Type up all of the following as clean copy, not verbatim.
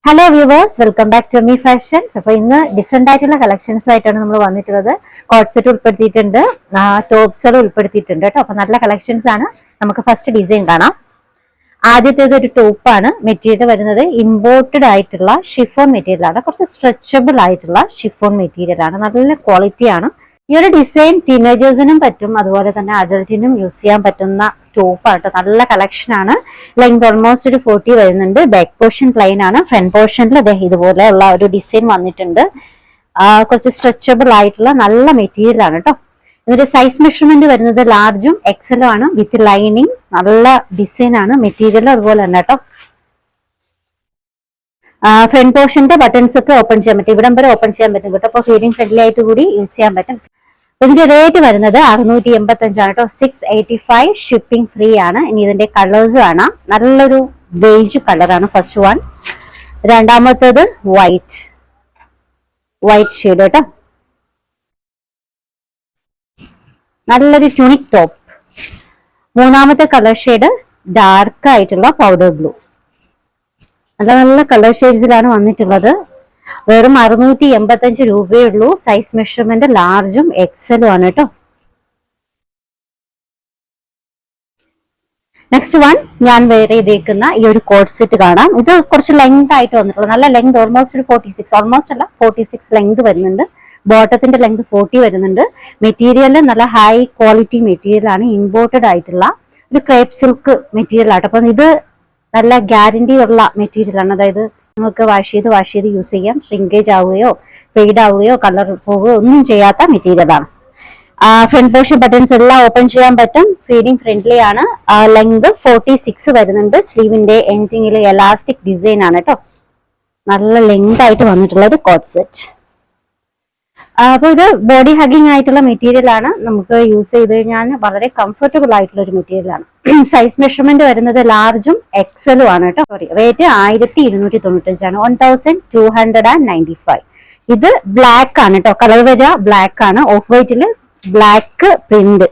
Hello viewers, welcome back to Me Fashions. അപ്പൊ ഇന്ന് different ആയിട്ടുള്ള കളക്ഷൻസ് ആയിട്ടാണ് നമ്മൾ വന്നിട്ടുള്ളത്. കോട്ട് സെറ്റ് ഉൾപ്പെടുത്തിയിട്ടുണ്ട്, ടോപ്സുകൾ ഉൾപ്പെടുത്തിയിട്ടുണ്ട് കേട്ടോ. അപ്പൊ നല്ല കളക്ഷൻസ് ആണ്. നമുക്ക് ഫസ്റ്റ് ഡിസൈൻ കാണാം. ആദ്യത്തേത് ഒരു ടോപ്പാണ്. മെറ്റീരിയൽ വരുന്നത് ഇമ്പോർട്ടഡ് ആയിട്ടുള്ള ഷിഫോൺ മെറ്റീരിയൽ ആണ്. കുറച്ച് സ്ട്രെച്ചബിൾ ആയിട്ടുള്ള ഷിഫോൺ മെറ്റീരിയൽ ആണ്. നല്ല ക്വാളിറ്റി ആണ്. ഈ ഒരു ഡിസൈൻ ടീനേജേഴ്സിനും പറ്റും, അതുപോലെ തന്നെ അഡൽറ്റിനും യൂസ് ചെയ്യാൻ പറ്റുന്ന ടോപ്പാണ്. നല്ല കളക്ഷൻ ആണ്. ലെങ്ത് ഓൾമോസ്റ്റ് ഒരു 40 വരുന്നുണ്ട്. ബാക്ക് പോർഷൻ പ്ലെയിൻ ആണ്. ഫ്രണ്ട് പോർഷനിൽ ഇതുപോലെയുള്ള ഒരു ഡിസൈൻ വന്നിട്ടുണ്ട്. കുറച്ച് സ്ട്രെച്ചബിൾ ആയിട്ടുള്ള നല്ല മെറ്റീരിയൽ ആണ് കേട്ടോ. ഇതിന്റെ സൈസ് മെഷർമെന്റ് വരുന്നത് ലാർജും എക്സലും ആണ്, വിത്ത് ലൈനിങ്. നല്ല ഡിസൈൻ ആണ്. മെറ്റീരിയൽ അതുപോലെ തന്നെ കേട്ടോ. ഫ്രണ്ട് പോർഷന്റെ ബട്ടൺസ് ഒക്കെ ഓപ്പൺ ചെയ്യാൻ പറ്റും. ഇവിടം വരെ ഓപ്പൺ ചെയ്യാൻ പറ്റും കേട്ടോ. അപ്പൊ ഫീഡിങ് ഫ്രണ്ട്ലി ആയിട്ട് കൂടി യൂസ് ചെയ്യാൻ പറ്റും. ഇതിന്റെ റേറ്റ് വരുന്നത് 685 ആണ് കേട്ടോ. 685 ഷിപ്പിംഗ് ഫ്രീ ആണ്. ഇനി ഇതിന്റെ കളേഴ്സ് കാണാം. നല്ലൊരു ബേജ് കളറാണ് ഫസ്റ്റ് വൺ. രണ്ടാമത്തേത് വൈറ്റ് ഷെയ്ഡ് കേട്ടോ. നല്ലൊരു ട്യൂണിക് ടോപ്പ്. മൂന്നാമത്തെ കളർ ഷെയ്ഡ് ഡാർക്ക് ആയിട്ടുള്ള പൗഡർ ബ്ലൂ. നല്ല നല്ല കളർ ഷെയ്ഡ്സിലാണ് വന്നിട്ടുള്ളത്. വെറും 685 രൂപയേ ഉള്ളൂ. സൈസ് മെഷർമെന്റ് ലാർജും എക്സലും ആണ് കേട്ടോ. നെക്സ്റ്റ് വൺ ഞാൻ വെയർ ചെയ്തേക്കുന്ന ഈ ഒരു കോട്ട് സെറ്റ് കാണാം. ഇത് കുറച്ച് ലെങ്ത് ആയിട്ട് വന്നിട്ടുള്ളത്. നല്ല ലെങ്ത്, ഓൾമോസ്റ്റ് ഒരു 46, ഓൾമോസ്റ്റ് അല്ല 46 ലെങ്ത് വരുന്നുണ്ട്. ബോട്ടത്തിന്റെ ലെങ്ത് 40 വരുന്നുണ്ട്. മെറ്റീരിയൽ നല്ല ഹൈ ക്വാളിറ്റി മെറ്റീരിയൽ ആണ്. ഇമ്പോർട്ടഡ് ആയിട്ടുള്ള ഒരു ക്രേപ്പ് സിൽക്ക് മെറ്റീരിയൽ ആട്ടോ. അപ്പം ഇത് നല്ല ഗ്യാരണ്ടി ഉള്ള മെറ്റീരിയൽ ആണ്. അതായത് നമുക്ക് വാഷ് ചെയ്ത് യൂസ് ചെയ്യാം. ഷ്രിങ്കേജ് ആവുകയോ ഫെയ്ഡ് ആവുകയോ കളർ പോവുകയോ ഒന്നും ചെയ്യാത്ത മെറ്റീരിയൽ ആണ്. ഫ്രണ്ട് പോർഷൻ ബട്ടൺസ് എല്ലാം ഓപ്പൺ ചെയ്യാൻ പറ്റും. ഫീഡിങ് ഫ്രണ്ട്ലി ആണ്. ലെങ്ത് 46 വരുന്നുണ്ട്. സ്ലീവിന്റെ എൻഡിങ്ങിൽ എലാസ്റ്റിക് ഡിസൈൻ ആണ് കേട്ടോ. നല്ല ലെങ്ത് ആയിട്ട് വന്നിട്ടുള്ള ഒരു കോട്ട് സെറ്റ്. അപ്പൊ ഇത് ബോഡി ഹഗിങ് ആയിട്ടുള്ള മെറ്റീരിയൽ ആണ്. നമുക്ക് യൂസ് ചെയ്ത് കഴിഞ്ഞാൽ വളരെ കംഫർട്ടബിൾ ആയിട്ടുള്ള ഒരു മെറ്റീരിയൽ ആണ്. സൈസ് മെഷർമെന്റ് വരുന്നത് ലാർജും എക്സലും ആണ് കേട്ടോ. സോറി, റേറ്റ് 1295 ആണ്. 1295. ഇത് ബ്ലാക്ക് ആണ് കേട്ടോ. കളർ വരിക ബ്ലാക്ക് ആണ്. ഓഫ് വൈറ്റില് ബ്ലാക്ക് പ്രിന്റ്.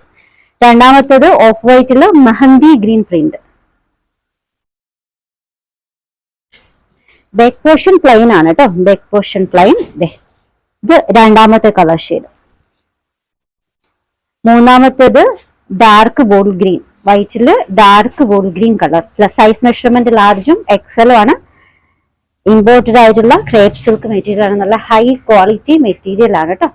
രണ്ടാമത്തേത് ഓഫ് വൈറ്റില് mehndi green print. Back portion plain ആണ് കേട്ടോ. Back portion plain. ഇത് രണ്ടാമത്തെ കളർ ഷെയ്ഡ്. മൂന്നാമത്തേത് ഡാർക്ക് ബോൾ ഗ്രീൻ. വൈറ്റില് dark bold green colour. Size measurement ലാർജും എക്സലും ആണ്. ഇമ്പോർട്ടഡ് ആയിട്ടുള്ള ക്രേപ്പ് സിൽക്ക് മെറ്റീരിയൽ ആണ്. നല്ല ഹൈ ക്വാളിറ്റി മെറ്റീരിയൽ ആണ് കേട്ടോ.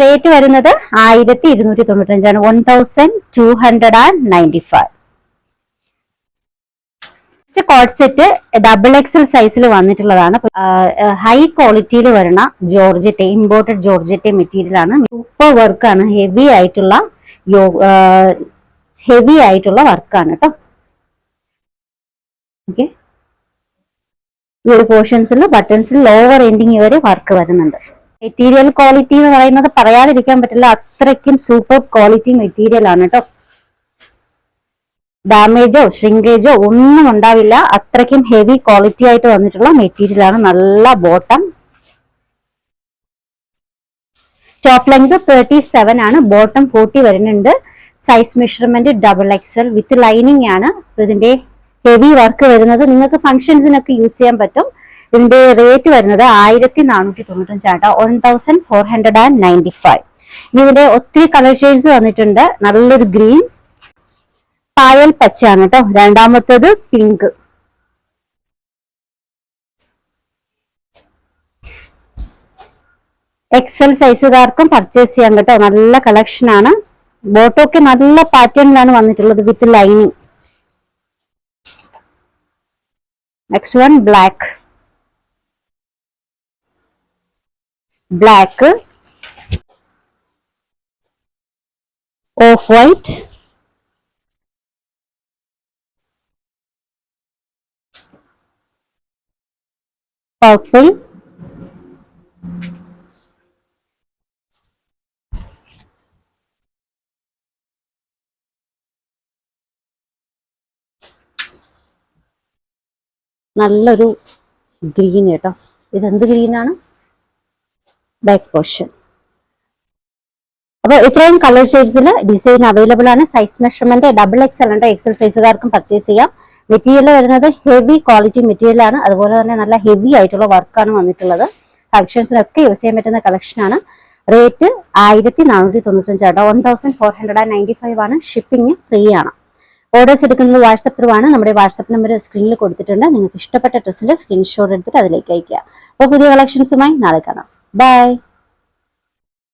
റേറ്റ് വരുന്നത് 1295 ആണ്. 1295. കോട്ട് സെറ്റ് ഡബിൾ എക്സൽ സൈസിൽ വന്നിട്ടുള്ളതാണ്. ഹൈ ക്വാളിറ്റിയിൽ വരുന്ന ജോർജറ്റ്, ഇമ്പോർട്ടഡ് ജോർജറ്റ് മെറ്റീരിയൽ ആണ്. സൂപ്പർ വർക്കാണ്. ഹെവി ആയിട്ടുള്ള വർക്കാണ് കേട്ടോ. ഓക്കെ, ഈ ഒരു പോർഷൻസിൽ ബട്ടൺസിൽ ലോവർ എൻഡിങ് വരെ വർക്ക് വരുന്നുണ്ട്. മെറ്റീരിയൽ ക്വാളിറ്റി എന്ന് പറയുന്നത് പറയാതിരിക്കാൻ പറ്റില്ല. അത്രയ്ക്കും സൂപ്പർ ക്വാളിറ്റി മെറ്റീരിയൽ ആണ് കേട്ടോ. ഡാമേജോ ഷ്രിങ്കേജോ ഒന്നും ഉണ്ടാവില്ല. അത്രയ്ക്കും ഹെവി ക്വാളിറ്റി ആയിട്ട് വന്നിട്ടുള്ള മെറ്റീരിയൽ ആണ്. നല്ല ബോട്ടം. ടോപ്പ് ലെങ്ത് 37 ആണ്. ബോട്ടം 40 വരുന്നുണ്ട്. Size measurement double XL with lining ആണ്. ഇതിന്റെ ഹെവി വർക്ക് വരുന്നത് നിങ്ങൾക്ക് ഫംഗ്ഷൻസിനൊക്കെ യൂസ് ചെയ്യാൻ പറ്റും. ഇതിന്റെ റേറ്റ് വരുന്നത് 1495 ആട്ടോ. 1495. ഇനി ഇതിന്റെ ഒത്തിരി കളർ ഷെയ്ഡ്സ് വന്നിട്ടുണ്ട്. നല്ലൊരു ഗ്രീൻ, പായൽ പച്ചയാണ് കേട്ടോ. രണ്ടാമത്തേത് പിങ്ക്. എക്സൽ സൈസുകാർക്കും പർച്ചേസ് ചെയ്യാൻ കേട്ടോ. നല്ല കളക്ഷൻ ആണ്. ബോട്ടോക്ക് നല്ല പാറ്റേണിലാണ് വന്നിട്ടുള്ളത് with lining. Next one black, off white, purple, നല്ലൊരു ഗ്രീൻ കേട്ടോ. ഇതെന്ത് ഗ്രീനാണ്? Back portion. അപ്പോൾ ഇത്രയും കളർ ഷെയ്ഡ്സിൽ ഡിസൈൻ അവൈലബിൾ ആണ്. സൈസ് മെഷർമെന്റ് XXL ഉണ്ട്, XL സൈസുകാർക്കും പർച്ചേസ് ചെയ്യാം. മെറ്റീരിയൽ വരുന്നത് ഹെവി ക്വാളിറ്റി മെറ്റീരിയൽ ആണ്. അതുപോലെ തന്നെ നല്ല ഹെവി ആയിട്ടുള്ള വർക്കാണ് വന്നിട്ടുള്ളത്. കളക്ഷൻസിനൊക്കെ യൂസ് ചെയ്യാൻ പറ്റുന്ന കളക്ഷനാണ്. റേറ്റ് 1495 1495 ആണ്. ഷിപ്പിംഗ് ഫ്രീ ആണ്. ഓർഡേഴ്സ് എടുക്കുന്നത് വാട്സപ്പ് ത്രൂ ആണ്. നമ്മുടെ വാട്സപ്പ് നമ്പർ സ്ക്രീനിൽ കൊടുത്തിട്ടുണ്ട്. നിങ്ങൾക്ക് ഇഷ്ടപ്പെട്ട ഡ്രസ്സിൽ സ്ക്രീൻഷോട്ട് എടുത്തിട്ട് അതിലേക്ക് അയക്കുക. അപ്പോൾ പുതിയ കളക്ഷൻസുമായി നാളെ കാണാം. ബൈ.